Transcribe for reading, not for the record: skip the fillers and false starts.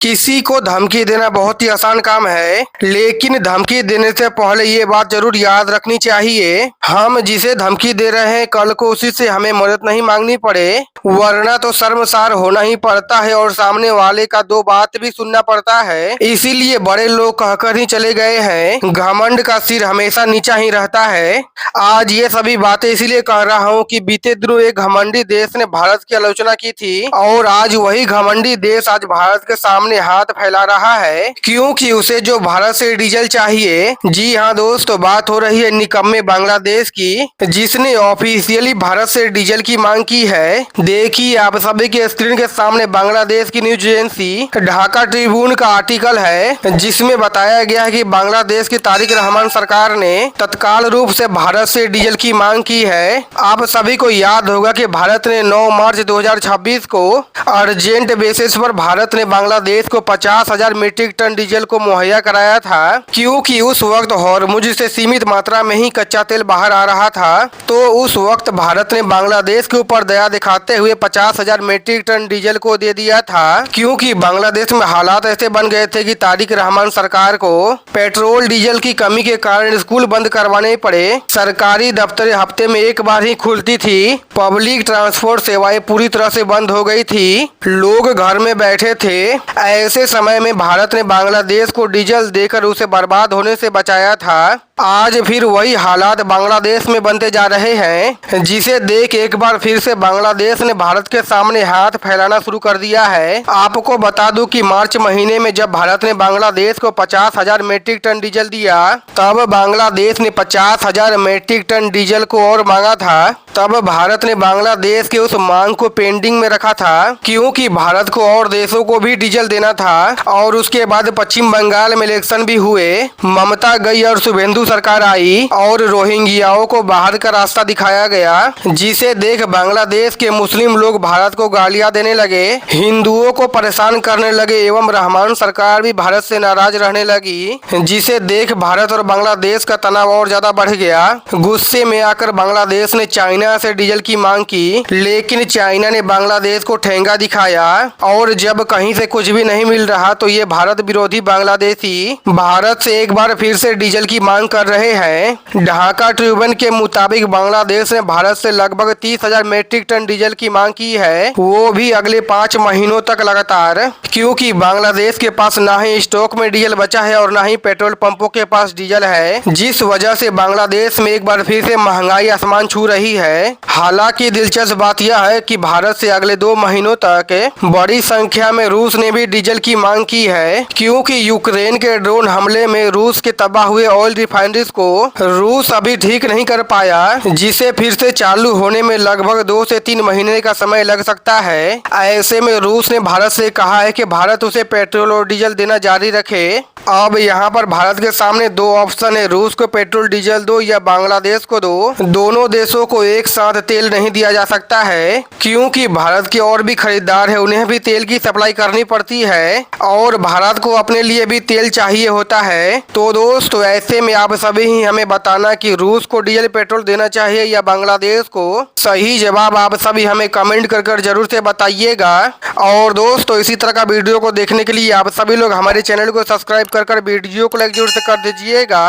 किसी को धमकी देना बहुत ही आसान काम है, लेकिन धमकी देने से पहले ये बात जरूर याद रखनी चाहिए, हम जिसे धमकी दे रहे हैं कल को उसी से हमें मदद नहीं मांगनी पड़े, वरना तो शर्मसार होना ही पड़ता है और सामने वाले का दो बात भी सुनना पड़ता है। इसीलिए बड़े लोग कहकर ही चले गए हैं, घमंड का सिर हमेशा नीचा ही रहता है। आज ये सभी बातें इसीलिए कह रहा हूँ कि बीते दिनों एक घमंडी देश ने भारत की आलोचना की थी और आज वही घमंडी देश आज भारत के सामने हाथ फैला रहा है, क्योंकि उसे जो भारत से डीजल चाहिए। जी हाँ दोस्तों, बात हो रही है निकम्मे बांग्लादेश की, जिसने ऑफिशियली भारत से डीजल की मांग की है। देखिए आप सभी के स्क्रीन के सामने बांग्लादेश की न्यूज एजेंसी ढाका ट्रिब्यून का आर्टिकल है, जिसमें बताया गया है कि बांग्लादेश की तारिक रहमान सरकार ने तत्काल रूप से भारत से डीजल की मांग की है। आप सभी को याद होगा कि भारत ने 9 मार्च 2026 को अर्जेंट बेसिस पर भारत ने बांग्लादेश को 50,000 मीट्रिक टन डीजल को मुहैया कराया था, क्योंकि उस वक्त हॉर्मुज से सीमित मात्रा में ही कच्चा तेल बाहर आ रहा था। तो उस वक्त भारत ने बांग्लादेश के ऊपर दया दिखाते हुए 50,000 मीट्रिक टन डीजल को दे दिया था, क्योंकि बांग्लादेश में हालात ऐसे बन गए थे कि तारिक रहमान सरकार को पेट्रोल डीजल की कमी के कारण स्कूल बंद करवाने पड़े, सरकारी दफ्तरें हफ्ते में एक बार ही खुलती थी, पब्लिक ट्रांसपोर्ट सेवाएं पूरी तरह से बंद हो गई थी, लोग घर में बैठे थे। ऐसे समय में भारत ने बांग्लादेश को डीजल देकर उसे बर्बाद होने से बचाया था। आज फिर वही हालात बांग्लादेश में बनते जा रहे हैं, जिसे देख एक बार फिर से बांग्लादेश ने भारत के सामने हाथ फैलाना शुरू कर दिया है। आपको बता दूं कि मार्च महीने में जब भारत ने बांग्लादेश को 50,000 मीट्रिक टन डीजल दिया, तब बांग्लादेश ने 50,000 मीट्रिक टन डीजल को और मांगा था। तब भारत ने बांग्लादेश के उस मांग को पेंडिंग में रखा था, क्योंकि भारत को और देशों को भी डीजल देना था। और उसके बाद पश्चिम बंगाल में इलेक्शन भी हुए, ममता गई और शुभेंदु सरकार आई और रोहिंग्याओं को बाहर का रास्ता दिखाया गया, जिसे देख बांग्लादेश के मुस्लिम लोग भारत को गालियां देने लगे, हिंदुओं को परेशान करने लगे एवं रहमान सरकार भी भारत से नाराज रहने लगी, जिसे देख भारत और बांग्लादेश का तनाव और ज्यादा बढ़ गया। गुस्से में आकर बांग्लादेश ने चाइना से डीजल की मांग की, लेकिन चाइना ने बांग्लादेश को ठेंगा दिखाया और जब कहीं से कुछ भी नहीं मिल रहा तो ये भारत विरोधी बांग्लादेशी भारत से एक बार फिर से डीजल की मांग कर रहे हैं। ढाका ट्रिब्यून के मुताबिक बांग्लादेश ने भारत से लगभग 30,000 मीट्रिक टन डीजल की मांग की है, वो भी अगले 5 महीनों तक लगातार, क्योंकि बांग्लादेश के पास ना ही स्टॉक में डीजल बचा है और ना ही पेट्रोल पंपों के पास डीजल है, जिस वजह से बांग्लादेश में एक बार फिर से महंगाई आसमान छू रही है। हालांकि दिलचस्प बात यह है कि भारत से अगले 2 महीनों तक बड़ी संख्या में रूस ने भी डीजल की मांग की है, क्योंकि यूक्रेन के ड्रोन हमले में रूस के तबाह हुए ऑयल रिफाइनरीज को रूस अभी ठीक नहीं कर पाया, जिसे फिर से चालू होने में लगभग 2 से 3 महीने का समय लग सकता है। ऐसे में रूस ने भारत से कहा है कि भारत उसे पेट्रोल और डीजल देना जारी रखे। अब यहाँ पर भारत के सामने 2 ऑप्शन है, रूस को पेट्रोल डीजल दो या बांग्लादेश को दो। दोनों देशों को एक साथ तेल नहीं दिया जा सकता है, क्योंकि भारत के और भी खरीदार है, उन्हें भी तेल की सप्लाई करनी पड़ती है और भारत को अपने लिए भी तेल चाहिए होता है। तो दोस्तों ऐसे में आप सभी ही हमें बताना कि रूस को डीजल पेट्रोल देना चाहिए या बांग्लादेश को। सही जवाब आप सभी हमें कमेंट कर जरूर से बताइएगा। और दोस्तों इसी तरह का वीडियो को देखने के लिए आप सभी लोग हमारे चैनल को सब्सक्राइब कर वीडियो को लाइक जरूर से कर दीजिएगा।